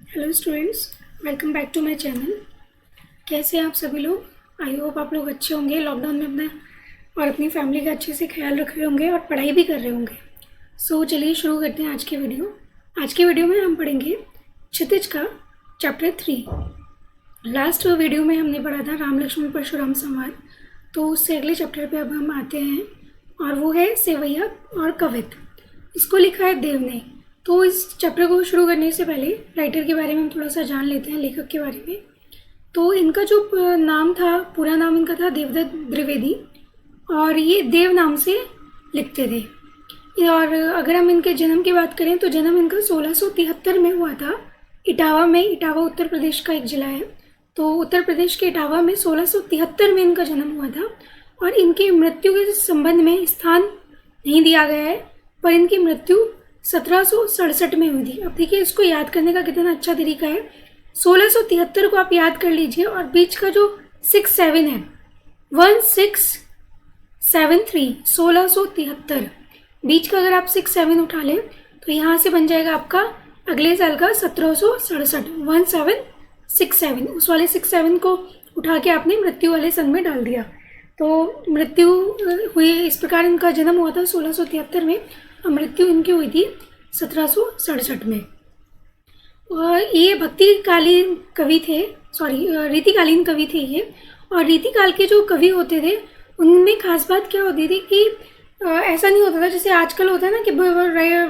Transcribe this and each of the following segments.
Hello students, welcome back to my channel. कैसे हैं आप सभी लोग? आई होप आप लोग अच्छे होंगे, लॉकडाउन में अपना और अपनी फैमिली का अच्छे से ख्याल रख रहे होंगे और पढ़ाई भी कर रहे होंगे। सो चलिए शुरू करते हैं आज की वीडियो। आज की वीडियो में हम पढ़ेंगे क्षितिज का चैप्टर 3। लास्ट वीडियो में हमने पढ़ा था राम लक्ष्मण परशुराम संवाद, तो उससे अगले चैप्टर पे अब हम आते हैं और वो है सेवैया और कवित। इसको लिखा है देव ने। तो इस चैप्टर को शुरू करने से पहले राइटर के बारे में हम थोड़ा सा जान लेते हैं, लेखक के बारे में। तो इनका जो नाम था, पूरा नाम इनका था देवदत्त द्विवेदी, और ये देव नाम से लिखते थे। और अगर हम इनके जन्म की बात करें तो जन्म इनका 1673 में हुआ था इटावा में। इटावा उत्तर प्रदेश का एक ज़िला है, तो उत्तर प्रदेश के इटावा में 1673 में इनका जन्म हुआ था। और इनकी मृत्यु के संबंध में स्थान नहीं दिया गया है, पर इनकी मृत्यु 1767 में हुई थी। अब देखिए, इसको याद करने का कितना अच्छा तरीका है। 1673 को आप याद कर लीजिए और बीच का जो 67 है, 1673, 1673, बीच का अगर आप 67 उठा लें तो यहाँ से बन जाएगा आपका अगले साल का 1767, 1767। उस वाले 67 को उठा के आपने मृत्यु वाले सन में डाल दिया, तो मृत्यु हुई। इस प्रकार इनका जन्म हुआ था 1673 में और मृत्यु इनकी हुई थी 1767 में। और ये भक्तिकालीन कवि थे, रीतिकालीन कवि थे ये। और रीतिकाल के जो कवि होते थे उनमें खास बात क्या होती थी कि ऐसा नहीं होता था जैसे आजकल होता है ना कि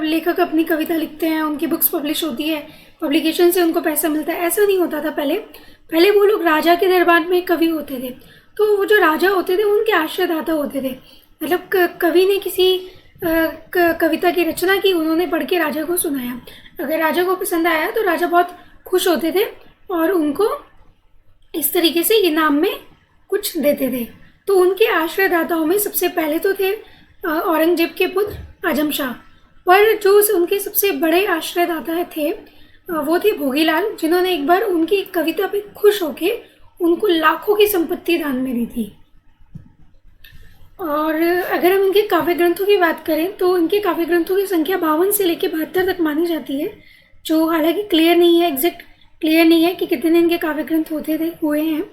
लेखक अपनी कविता लिखते हैं, उनकी बुक्स पब्लिश होती है, पब्लिकेशन से उनको पैसा मिलता है। ऐसा नहीं होता था पहले वो लोग राजा के दरबार में कवि होते थे, तो वो जो राजा होते थे उनके आश्रयदाता होते थे। मतलब कवि ने किसी कविता की रचना की, उन्होंने पढ़ के राजा को सुनाया। अगर राजा को पसंद आया तो राजा बहुत खुश होते थे और उनको इस तरीके से इनाम में कुछ देते थे। तो उनके आश्रयदाताओं में सबसे पहले तो थे औरंगजेब के पुत्र आजम शाह, पर जो उनके सबसे बड़े आश्रयदाता थे वो थे भोगीलाल, जिन्होंने एक बार उनकी कविता पे खुश होके उनको लाखों की संपत्ति दान में दी थी। और अगर हम इनके काव्य ग्रंथों की बात करें तो इनके काव्य ग्रंथों की संख्या 52 से लेकर 72 तक मानी जाती है, जो हालांकि क्लियर नहीं है, एग्जैक्ट क्लियर नहीं है कि कितने इनके काव्य ग्रंथ हुए हैं।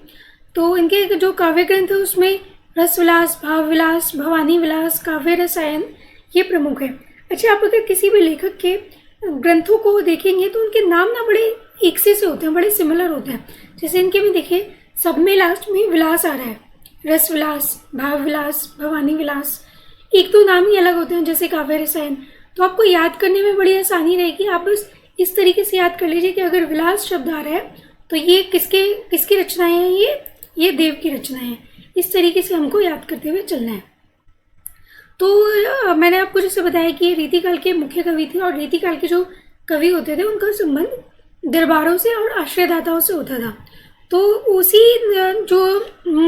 तो इनके जो काव्य ग्रंथ है उसमें रसविलास, भावविलास, भवानी विलास, काव्य रसायन ये प्रमुख है। अच्छा, आप अगर किसी भी लेखक के ग्रंथों को देखेंगे तो उनके नाम ना बड़े एक से होते हैं, बड़े सिमिलर होते हैं। जैसे इनके में देखिए, सब में लास्ट में विलास आ रहा है, रस विलास, भाव विलास, भवानी विलास, एक तो नाम ही अलग होते हैं जैसे काव्य रसायन। तो आपको याद करने में बड़ी आसानी रहेगी। आप बस इस तरीके से याद कर लीजिए कि अगर विलास शब्द आ रहा है तो ये किसकी रचनाएं हैं, ये देव की रचनाएं हैं। इस तरीके से हमको याद करते हुए चलना है। तो मैंने आपको जैसे बताया कि ये रीतिकाल के मुख्य कवि थे, और रीतिकाल के जो कवि होते थे उनका संबंध दरबारों से और आश्रयदाताओं से होता था। तो उसी जो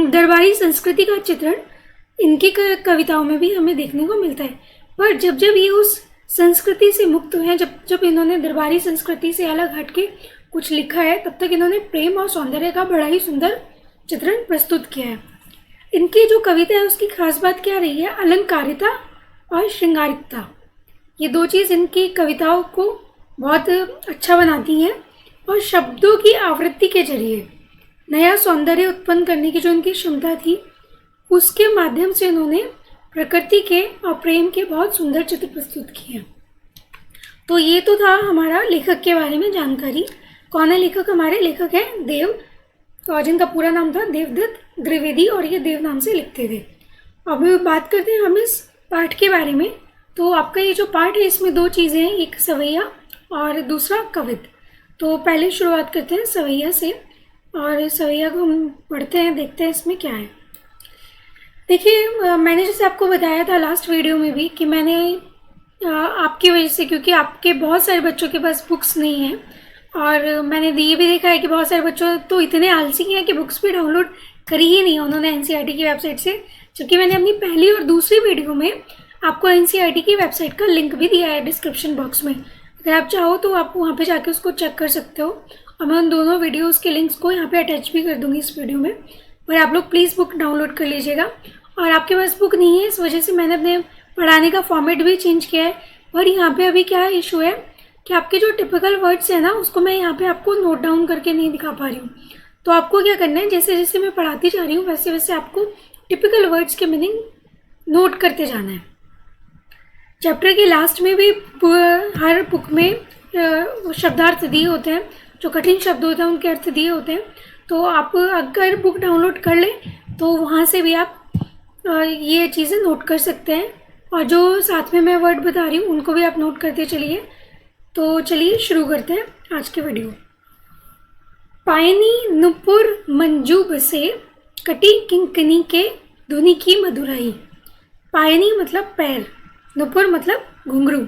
दरबारी संस्कृति का चित्रण इनकी कविताओं में भी हमें देखने को मिलता है। पर जब जब ये उस संस्कृति से मुक्त हुए हैं, जब इन्होंने दरबारी संस्कृति से अलग हटके कुछ लिखा है, तब तक इन्होंने प्रेम और सौंदर्य का बड़ा ही सुंदर चित्रण प्रस्तुत किया है। इनकी जो कविता है उसकी खास बात क्या रही है? अलंकारिता और श्रृंगारिकता, ये दो चीज़ इनकी कविताओं को बहुत अच्छा बनाती हैं। और शब्दों की आवृत्ति के जरिए नया सौंदर्य उत्पन्न करने की जो इनकी क्षमता थी, उसके माध्यम से इन्होंने प्रकृति के और प्रेम के बहुत सुंदर चित्र प्रस्तुत किए। तो ये तो था हमारा लेखक के बारे में जानकारी। कौन है लेखक? हमारे लेखक हैं देव, तो जिनका पूरा नाम था देवदत्त द्विवेदी, और ये देव नाम से लिखते थे। अब बात करते हैं हम इस पाठ के बारे में। तो आपका ये जो पाठ है इसमें दो चीज़ें हैं, एक सवैया और दूसरा कवित। तो पहले शुरुआत करते हैं सवैया से, और सवैया को हम पढ़ते हैं, देखते हैं इसमें क्या है। देखिए, मैंने जैसे आपको बताया था लास्ट वीडियो में भी कि मैंने आपकी वजह से, क्योंकि आपके बहुत सारे बच्चों के पास बुक्स नहीं हैं, और मैंने ये भी देखा है कि बहुत सारे बच्चों तो इतने आलसी हैं कि बुक्स भी डाउनलोड करी ही नहीं उन्होंने एनसीईआरटी की वेबसाइट से। जबकि मैंने अपनी पहली और दूसरी वीडियो में आपको एनसीईआरटी की वेबसाइट का लिंक भी दिया है डिस्क्रिप्शन बॉक्स में। अगर आप चाहो तो आप वहाँ पे जाके उसको चेक कर सकते हो, और मैं उन दोनों वीडियोस के लिंक्स को यहाँ पे अटैच भी कर दूँगी इस वीडियो में। पर आप लोग प्लीज़ बुक डाउनलोड कर लीजिएगा। और आपके पास बुक नहीं है, इस वजह से मैंने अपने पढ़ाने का फॉर्मेट भी चेंज किया है। और यहाँ पे अभी क्या इशू है कि आपके जो टिपिकल वर्ड्स हैं ना उसको मैं यहाँ पे आपको नोट डाउन करके नहीं दिखा पा रही हूँ। तो आपको क्या करना है, जैसे जैसे मैं पढ़ाती जा रही हूँ वैसे वैसे आपको टिपिकल वर्ड्स के मीनिंग नोट करते जाना है। चैप्टर के लास्ट में भी हर बुक में शब्दार्थ दिए होते हैं, जो कठिन शब्द होते हैं उनके अर्थ दिए होते हैं। तो आप अगर बुक डाउनलोड कर लें तो वहाँ से भी आप ये चीज़ें नोट कर सकते हैं, और जो साथ में मैं वर्ड बता रही हूँ उनको भी आप नोट करते चलिए। तो चलिए शुरू करते हैं आज के वीडियो। पायनी नुपुर मंजू बसे, कटी किंकनी के धुनी की मधुराई। पायनी मतलब पैर, नुपुर मतलब घुंघरू,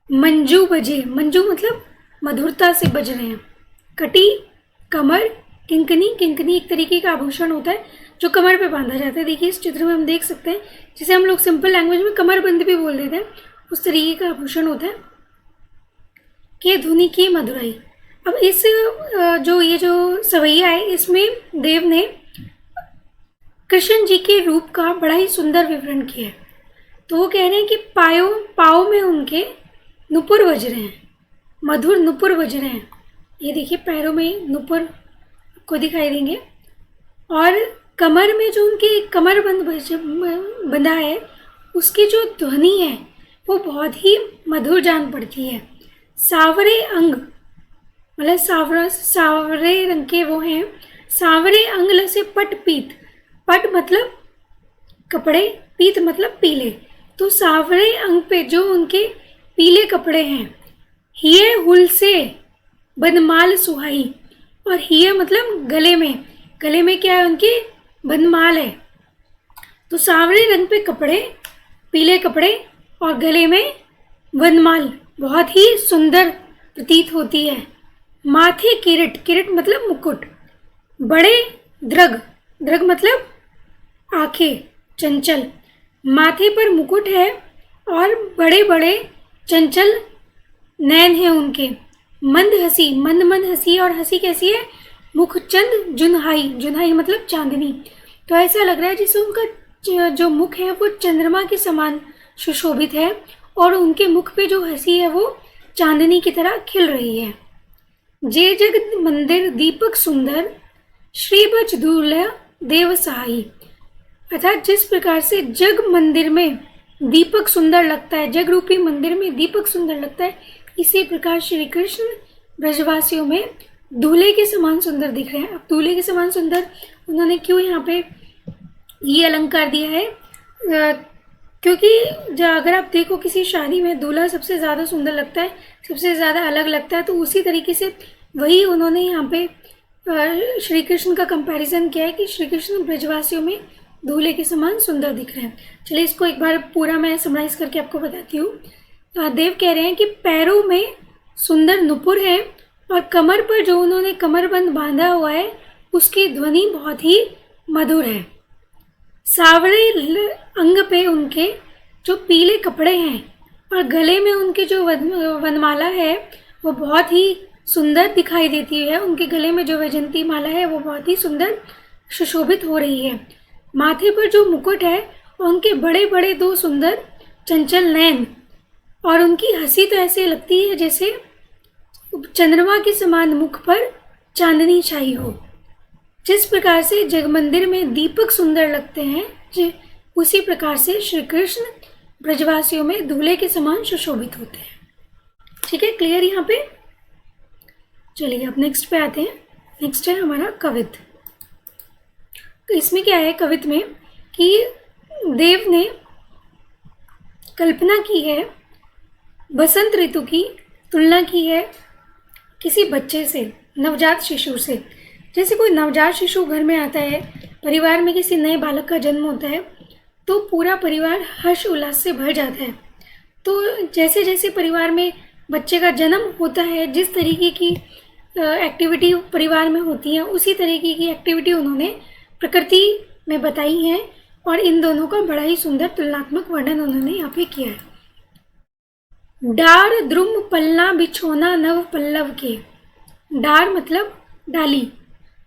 मंजू बजे, मंजू मतलब मधुरता से बज रहे हैं, कटी कमर, किंकनी, किंकनी एक तरीके का आभूषण होता है जो कमर पे बांधा जाता है। देखिए इस चित्र में हम देख सकते हैं, जिसे हम लोग सिंपल लैंग्वेज में कमरबंद भी बोल देते हैं, उस तरीके का आभूषण होता है। के धुनी की मधुराई। अब इस जो सवैया है इसमें देव ने कृष्ण जी के रूप का बड़ा ही सुंदर विवरण किया है। तो वो कह रहे हैं कि पाँव में उनके नुपुर बज रहे हैं, मधुर नुपुर बज रहे हैं। ये देखिए पैरों में नुपुर को दिखाई देंगे, और कमर में जो उनकी कमरबंद बंधा है उसकी जो ध्वनि है वो बहुत ही मधुर जान पड़ती है। सावरे अंग मतलब सावरे रंग के वो हैं, सावरे अंग से पट पीत, पट मतलब कपड़े, पीत मतलब पीले। तो सावरे अंग पे जो उनके पीले कपड़े हैं, हिये हुल से बनमाल सुहाई, और हिये मतलब गले में क्या है उनकी बनमाल है। तो सावरे रंग पे कपड़े, पीले कपड़े और गले में बनमाल बहुत ही सुंदर प्रतीत होती है। माथे किरीट, किरीट मतलब मुकुट, बड़े दृग, दृग मतलब आंखें, चंचल, माथे पर मुकुट है और बड़े बड़े चंचल नैन है उनके। मंद हंसी, मंद मंद हंसी, और हंसी कैसी है, मुखचंद जुनहाई, जुनहाई मतलब चांदनी। तो ऐसा लग रहा है जैसे उनका जो मुख है वो चंद्रमा के समान सुशोभित है, और उनके मुख पे जो हंसी है वो चांदनी की तरह खिल रही है। जे जग मंदिर दीपक सुंदर, श्री बच दूल्हा देव सहाई। अर्थात जिस प्रकार से जग मंदिर में दीपक सुंदर लगता है, जग रूपी मंदिर में दीपक सुंदर लगता है, इसी प्रकार श्री कृष्ण ब्रजवासियों में दूल्हे के समान सुंदर दिख रहे हैं। अब दूल्हे के समान सुंदर उन्होंने क्यों यहाँ पे ये अलंकार दिया है, क्योंकि अगर आप देखो किसी शादी में दूल्हा सबसे ज़्यादा सुंदर लगता है, सबसे ज़्यादा अलग लगता है, तो उसी तरीके से वही उन्होंने यहाँ पे श्री कृष्ण का कंपैरिजन किया है कि श्री कृष्ण ब्रजवासियों में दूल्हे के समान सुंदर दिख रहे हैं। चलिए इसको एक बार पूरा मैं समराइज करके आपको बताती हूँ। देव कह रहे हैं कि पैरों में सुंदर नुपुर है, और कमर पर जो उन्होंने कमरबंद बांधा हुआ है उसकी ध्वनि बहुत ही मधुर है। सावरे अंग पे उनके जो पीले कपड़े हैं और गले में उनके जो वनमाला है वो बहुत ही सुंदर दिखाई देती है। उनके गले में जो वैजंती माला है वो बहुत ही सुंदर सुशोभित हो रही है। माथे पर जो मुकुट है उनके बड़े बड़े दो सुंदर चंचल नैन, और उनकी हंसी तो ऐसे लगती है जैसे चंद्रमा के समान मुख पर चांदनी छाई हो। जिस प्रकार से जगमंदिर में दीपक सुंदर लगते हैं, उसी प्रकार से श्री कृष्ण ब्रजवासियों में दूल्हे के समान सुशोभित होते हैं। ठीक है, क्लियर यहाँ पे। चलिए अब नेक्स्ट पे आते हैं। नेक्स्ट है हमारा कवित। तो इसमें क्या है कवित में कि देव ने कल्पना की है, बसंत ऋतु की तुलना की है किसी बच्चे से, नवजात शिशु से। जैसे कोई नवजात शिशु घर में आता है, परिवार में किसी नए बालक का जन्म होता है, तो पूरा परिवार हर्ष उल्लास से भर जाता है। तो जैसे जैसे परिवार में बच्चे का जन्म होता है, जिस तरीके की एक्टिविटी परिवार में होती है, उसी तरीके की एक्टिविटी उन्होंने प्रकृति में बताई है, और इन दोनों का बड़ा ही सुंदर तुलनात्मक वर्णन उन्होंने यहाँ पे किया है। डार द्रुम पलना बिछोना नव पल्लव के। डार मतलब डाली,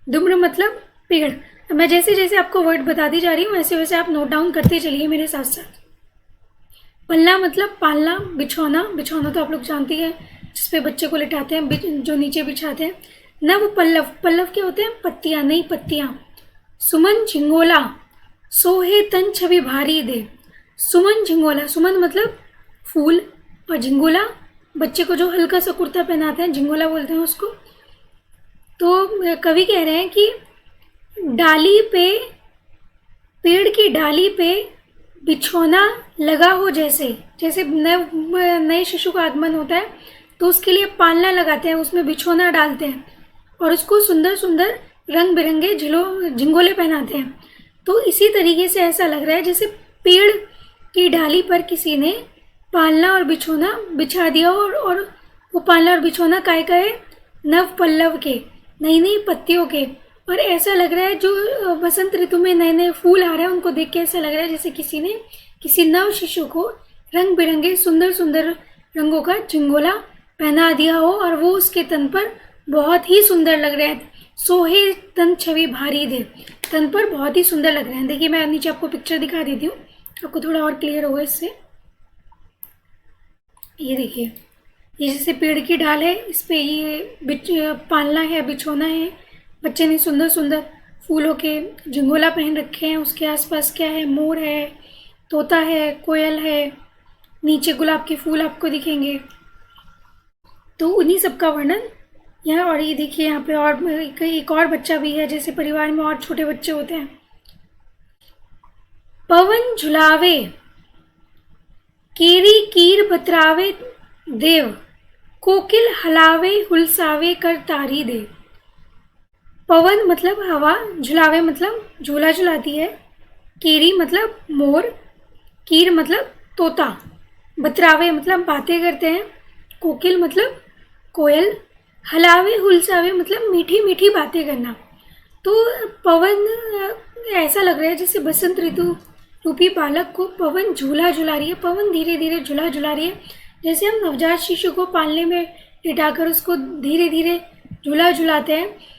दुम्र मतलब पेड़। मैं जैसे जैसे आपको वर्ड बताती जा रही हूँ वैसे वैसे आप नोट डाउन करते चलिए मेरे साथ साथ। पल्ला मतलब पालना, बिछौना, बिछौना तो आप लोग जानते हैं जिसपे बच्चे को लिटाते हैं, जो नीचे बिछाते हैं। नव पल्लव, पल्लव क्या होते हैं? पत्तियां, नई पत्तियां। सुमन झिंगोला, सोहे तन छवि भारी दे। सुमन झिंगोला, सुमन मतलब फूल, और झिंगोला बच्चे को जो हल्का सा कुर्ता पहनाते हैं, झिंगोला बोलते हैं उसको। तो कवि कह रहे हैं कि डाली पे, पेड़ की डाली पे बिछौना लगा हो, जैसे जैसे नए शिशु का आगमन होता है तो उसके लिए पालना लगाते हैं, उसमें बिछौना डालते हैं और उसको सुंदर सुंदर रंग बिरंगे झिंगोले पहनाते हैं। तो इसी तरीके से ऐसा लग रहा है जैसे पेड़ की डाली पर किसी ने पालना और बिछौना बिछा दिया और वो पालना और बिछौना काय का है? नव पल्लव के, नई नई पत्तियों के। और ऐसा लग रहा है जो बसंत ऋतु में नए नए फूल आ रहे हैं उनको देख के ऐसा लग रहा है जैसे किसी ने किसी नव शिशु को रंग बिरंगे सुंदर सुंदर रंगों का झिंगोला पहना दिया हो और वो उसके तन पर बहुत ही सुंदर लग रहे हैं। सोहे तन छवि भारी दे, तन पर बहुत ही सुंदर लग रहे हैं। देखिए मैं नीचे आपको पिक्चर दिखा देती हूँ, आपको थोड़ा और क्लियर होगा इससे। ये देखिए, ये जैसे पेड़ की डाल है, इस पे ये पालना है, बिछोना है। बच्चे ने सुंदर सुंदर फूलों के झिंगोला पहन रखे हैं। उसके आसपास क्या है? मोर है, तोता है, कोयल है, नीचे गुलाब के फूल आपको दिखेंगे। तो उन्हीं सब का वर्णन यहाँ। और ये देखिए यहाँ पे और एक और बच्चा भी है, जैसे परिवार में और छोटे बच्चे होते हैं। पवन झुलावे, केरी कीर बतरावे देव, कोकिल हलावे हुलसावे कर तारी दे। पवन मतलब हवा, झुलावे मतलब झूला झुलाती है, केरी मतलब मोर, कीर मतलब तोता, बतरावे मतलब बातें करते हैं, कोकिल मतलब कोयल, हलावे हुलसावे मतलब मीठी मीठी बातें करना। तो पवन ऐसा लग रहा है जैसे बसंत ऋतु रूपी बालक को पवन झूला झुला रही है। पवन धीरे धीरे झूला झुला रही है, जैसे हम नवजात शिशु को पालने में लिटाकर उसको धीरे धीरे झूला झुलाते हैं।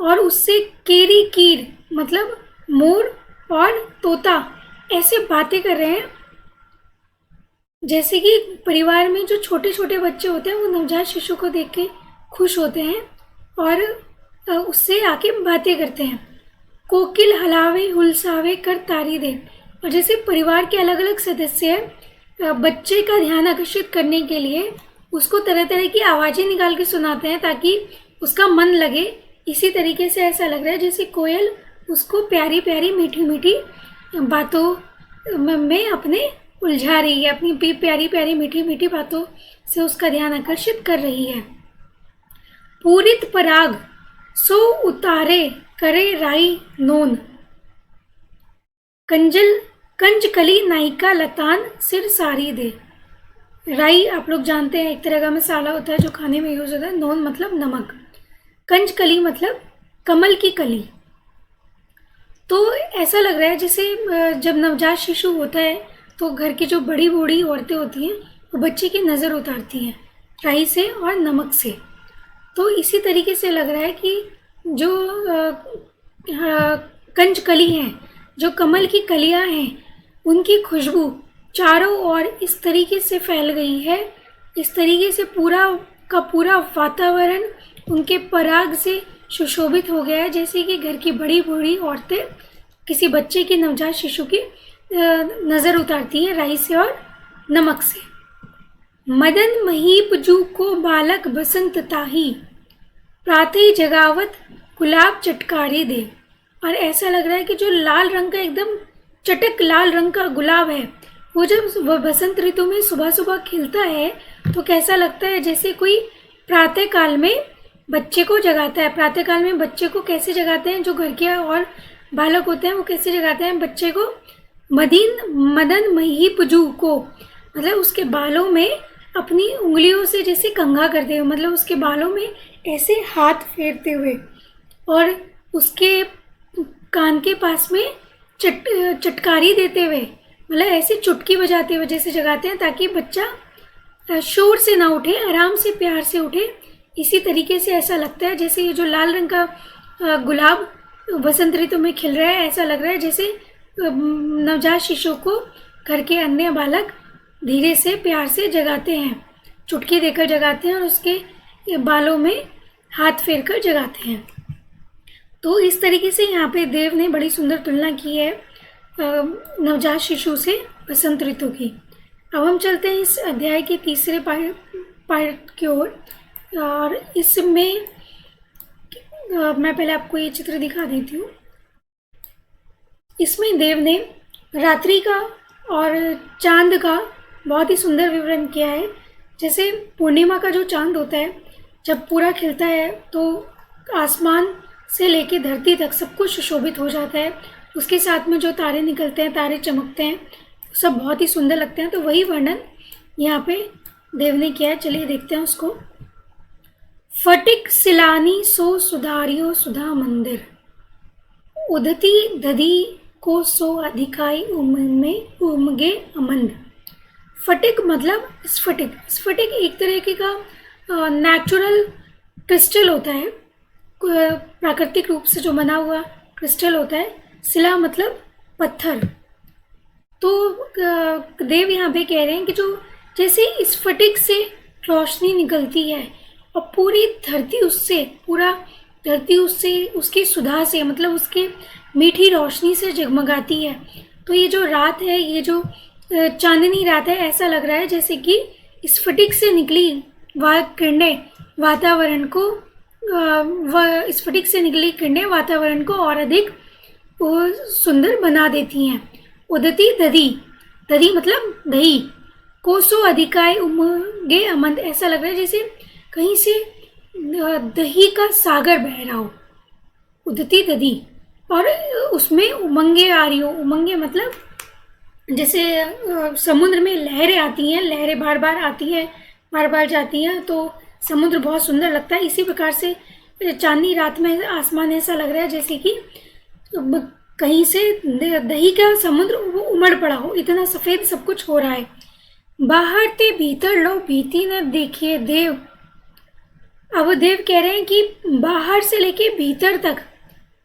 और उससे केरी कीर मतलब मोर और तोता ऐसे बातें कर रहे हैं जैसे कि परिवार में जो छोटे छोटे बच्चे होते हैं वो नवजात शिशु को देख के खुश होते हैं और उससे आके बातें करते हैं। कोकिल हलावे हुलसावे कर तारी दे। और जैसे परिवार के अलग अलग सदस्य बच्चे का ध्यान आकर्षित करने के लिए उसको तरह तरह की आवाज़ें निकाल के सुनाते हैं ताकि उसका मन लगे। इसी तरीके से ऐसा लग रहा है जैसे कोयल उसको प्यारी प्यारी मीठी मीठी बातों में अपने उलझा रही है, अपनी प्यारी प्यारी मीठी मीठी बातों से उसका ध्यान आकर्षित कर रही है। पूरित पराग सो उतारे करे राई नोन, कंजकली नायिका लतान सिर सारी दे। राई आप लोग जानते हैं एक तरह का मसाला होता है जो खाने में यूज होता है। नोन मतलब नमक, कंजकली मतलब कमल की कली। तो ऐसा लग रहा है जैसे जब नवजात शिशु होता है तो घर की जो बड़ी बूढ़ी औरतें होती हैं वो बच्चे की नज़र उतारती हैं राई से और नमक से। तो इसी तरीके से लग रहा है कि जो कंजकली हैं, जो कमल की कलियां हैं, उनकी खुशबू चारों ओर इस तरीके से फैल गई है, इस तरीके से पूरा का पूरा वातावरण उनके पराग से सुशोभित हो गया है जैसे कि घर की बड़ी बूढ़ी औरतें किसी बच्चे की नवजात शिशु की नज़र उतारती हैं राई से और नमक से। मदन महीप जू को बालक बसंत ताही, प्रातः जगावत गुलाब चटकारी दे। और ऐसा लग रहा है कि जो लाल रंग का एकदम चटक लाल रंग का गुलाब है वो जब वह बसंत ऋतु में सुबह सुबह खिलता है तो कैसा लगता है जैसे कोई प्रातः काल में बच्चे को जगाता है। प्रातः काल में बच्चे को कैसे जगाते हैं? जो घर के और बालक होते हैं वो कैसे जगाते हैं बच्चे को? मदन महीपजू को मतलब उसके बालों में अपनी उंगलियों से जैसे कंघा करते हुए, मतलब उसके बालों में ऐसे हाथ फेरते हुए और उसके कान के पास में चटकारी देते हुए, मतलब ऐसे चुटकी बजाते हुए जैसे जगाते हैं ताकि बच्चा शोर से ना उठे, आराम से प्यार से उठे। इसी तरीके से ऐसा लगता है जैसे ये जो लाल रंग का गुलाब बसंत ऋतु में खिल रहा है, ऐसा लग रहा है जैसे नवजात शिशु को घर के अन्य बालक धीरे से प्यार से जगाते हैं, चुटकी देकर जगाते हैं और उसके बालों में हाथ फेर कर जगाते हैं। तो इस तरीके से यहाँ पे देव ने बड़ी सुंदर तुलना की है नवजात शिशु से बसंत ऋतु की। अब हम चलते हैं इस अध्याय के तीसरे पार्ट की ओर, और इसमें मैं पहले आपको ये चित्र दिखा देती हूँ। इसमें देव ने रात्रि का और चांद का बहुत ही सुंदर विवरण किया है। जैसे पूर्णिमा का जो चांद होता है, जब पूरा खिलता है तो आसमान से लेके धरती तक सब कुछ सुशोभित हो जाता है। उसके साथ में जो तारे निकलते हैं, तारे चमकते हैं, सब बहुत ही सुंदर लगते हैं। तो वही वर्णन यहाँ पे देव ने किया है। चलिए देखते हैं उसको। फटिक सिलानी सो सुधारियो सुधा मंदिर, उदती दधी को सो अधिकाई में उमगे अमंद। फटिक मतलब स्फटिक। स्फटिक एक तरीके का नेचुरल क्रिस्टल होता है, प्राकृतिक रूप से जो बना हुआ क्रिस्टल होता है। शिला मतलब पत्थर। तो देव यहाँ पे कह रहे हैं कि जो जैसे स्फटिक से रोशनी निकलती है और पूरी धरती उससे उसकी सुधा से, मतलब उसके मीठी रोशनी से जगमगाती है। तो ये जो रात है, ये जो चांदनी रात है, ऐसा लग रहा है जैसे कि स्फटिक से निकली किरणें वातावरण को और अधिक सुंदर बना देती हैं। उदती दधी, दधी मतलब दही, कोसो अधिकाय उमगे अमंद, ऐसा लग रहा है जैसे कहीं से दही का सागर बह रहा हो। उदती दधी, और उसमें उमंगे आ रही हो। उमंगे मतलब जैसे समुद्र में लहरें आती हैं, लहरें बार बार आती हैं, बार बार जाती हैं, तो समुद्र बहुत सुंदर लगता है। इसी प्रकार से चांदनी रात में आसमान ऐसा लग रहा है जैसे कि कहीं से दही का समुद्र वो उमड़ पड़ा हो, इतना सफ़ेद सब कुछ हो रहा है। बाहर ते भीतर लो भीति न देखिए देव। अब देव कह रहे हैं कि बाहर से लेके भीतर तक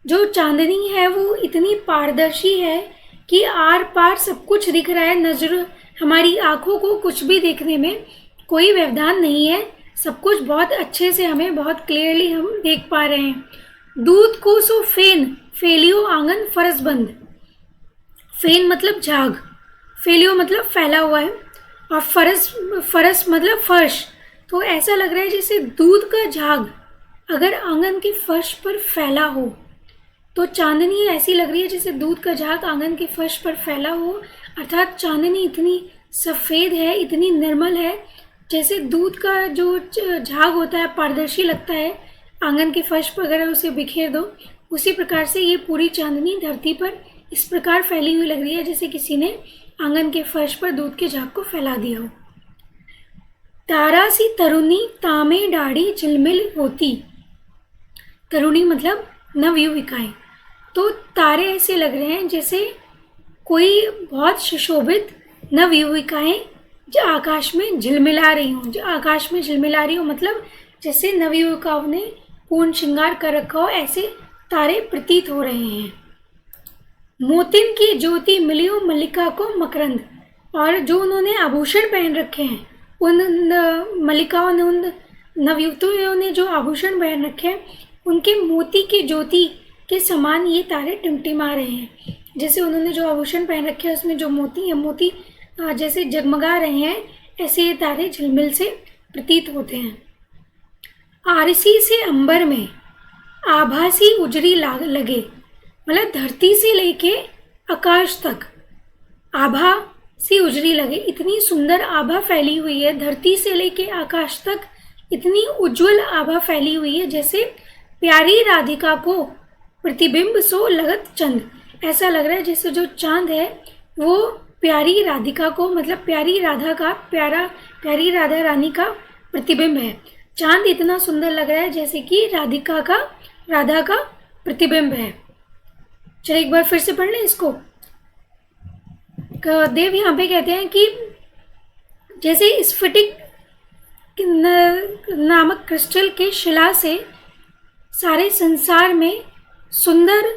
जो चांदनी है वो इतनी पारदर्शी है कि आर पार सब कुछ दिख रहा है। नजर, हमारी आंखों को कुछ भी देखने में कोई व्यवधान नहीं है। सब कुछ बहुत अच्छे से हमें बहुत क्लियरली हम देख पा रहे हैं। दूध को सो फेन फेलियो आंगन फरस बंद। फेन मतलब झाग, फेलियो मतलब फैला हुआ है, और फरस मतलब फर्श। तो ऐसा लग रहा है जैसे दूध का झाग अगर आंगन के फर्श पर फैला हो, तो चांदनी ऐसी लग रही है जैसे दूध का झाग आंगन के फर्श पर फैला हो। अर्थात चांदनी इतनी सफ़ेद है, इतनी निर्मल है, जैसे दूध का जो झाग होता है पारदर्शी लगता है आंगन के फर्श पर अगर उसे बिखेर दो, उसी प्रकार से ये पूरी चांदनी धरती पर इस प्रकार फैली हुई लग रही है जैसे किसी ने आंगन के फर्श पर दूध के झाग को फैला दिया हो। तारा सी तरुणी तामे डाढ़ी झिलमिल होती। तरुणी मतलब नवयुविकाएं। तो तारे ऐसे लग रहे हैं जैसे कोई बहुत सुशोभित नवयुविकाएं जो आकाश में झिलमिला रही हों। जो आकाश में झिलमिला रही हो मतलब जैसे नवयुविकाओं ने पूर्ण श्रृंगार कर रखा हो, ऐसे तारे प्रतीत हो रहे हैं। मोतिन की ज्योति मिलियो मल्लिका को मकरंद। और जो उन्होंने आभूषण पहन रखे हैं, उन मल्लिकाओं ने, उन नवयुवतियों ने जो आभूषण पहन रखे हैं, उनके मोती की ज्योति के समान ये तारे टिमटिमा रहे हैं। जैसे उन्होंने जो आभूषण पहन रखे हैं उसमें जो मोती है, मोती जैसे जगमगा रहे हैं, ऐसे ये तारे झिलमिल से प्रतीत होते हैं। आरसी से अंबर में आभासी उजरी लगे, मतलब धरती से लेके आकाश तक आभा सी उजरी लगे। इतनी सुंदर आभा फैली हुई है, धरती से लेके आकाश तक इतनी उज्जवल आभा फैली हुई है जैसे प्यारी राधिका को प्रतिबिंब सो लगत चंद। ऐसा लग रहा है जैसे जो चांद है वो प्यारी राधिका को, मतलब प्यारी राधा रानी का प्रतिबिंब है। चांद इतना सुंदर लग रहा है जैसे कि राधा का प्रतिबिंब है। चलिए एक बार फिर से पढ़ लें इसको। देव यहाँ पे कहते हैं कि जैसे स्फटिक नामक क्रिस्टल के शिला से सारे संसार में सुंदर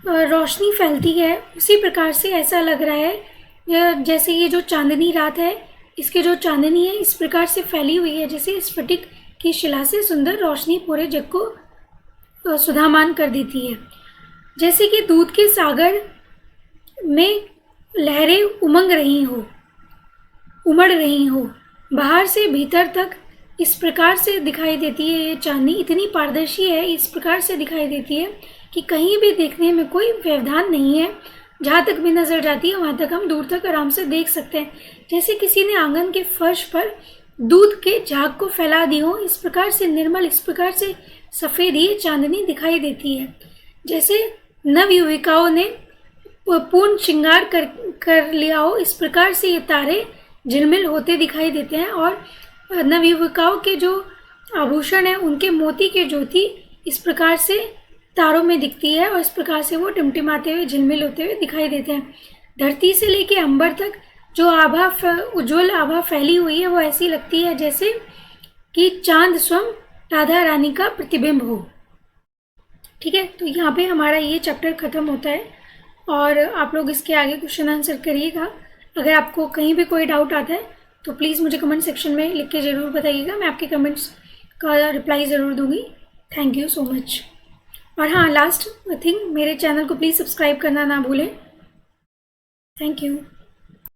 रोशनी फैलती है, उसी प्रकार से ऐसा लग रहा है जैसे ये जो चांदनी रात है, इसके जो चांदनी है इस प्रकार से फैली हुई है, जैसे स्फटिक की शिला से सुंदर रोशनी पूरे जग को सुधामान कर देती है। जैसे कि दूध के सागर में लहरें उमड़ रही हो, बाहर से भीतर तक इस प्रकार से दिखाई देती है। ये चांदनी इतनी पारदर्शी है, इस प्रकार से दिखाई देती है कि कहीं भी देखने में कोई व्यवधान नहीं है। जहाँ तक भी नज़र जाती है वहाँ तक हम दूर तक आराम से देख सकते हैं, जैसे किसी ने आंगन के फर्श पर दूध के झाग को फैला दी हो। इस प्रकार से निर्मल, इस प्रकार से सफ़ेद ये चांदनी दिखाई देती है। जैसे नवयुविकाओं ने पूर्ण श्रृंगार कर लिया हो, इस प्रकार से ये तारे झिलमिल होते दिखाई देते हैं। और नवयुविकाओं के जो आभूषण है उनके मोती के ज्योति इस प्रकार से तारों में दिखती है और इस प्रकार से वो टिमटिमाते हुए झिलमिल होते हुए दिखाई देते हैं। धरती से लेके अंबर तक जो उज्ज्वल आभा फैली हुई है वो ऐसी लगती है जैसे कि चांद स्वयं राधा रानी का प्रतिबिंब हो। ठीक है, तो यहाँ पे हमारा ये चैप्टर ख़त्म होता है और आप लोग इसके आगे क्वेश्चन आंसर करिएगा। अगर आपको कहीं भी कोई डाउट आता है तो प्लीज़ मुझे कमेंट सेक्शन में लिख के ज़रूर बताइएगा, मैं आपके कमेंट्स का रिप्लाई ज़रूर दूँगी। Thank you so much. और हाँ, लास्ट थिंग, मेरे चैनल को प्लीज़ सब्सक्राइब करना ना भूलें। Thank you.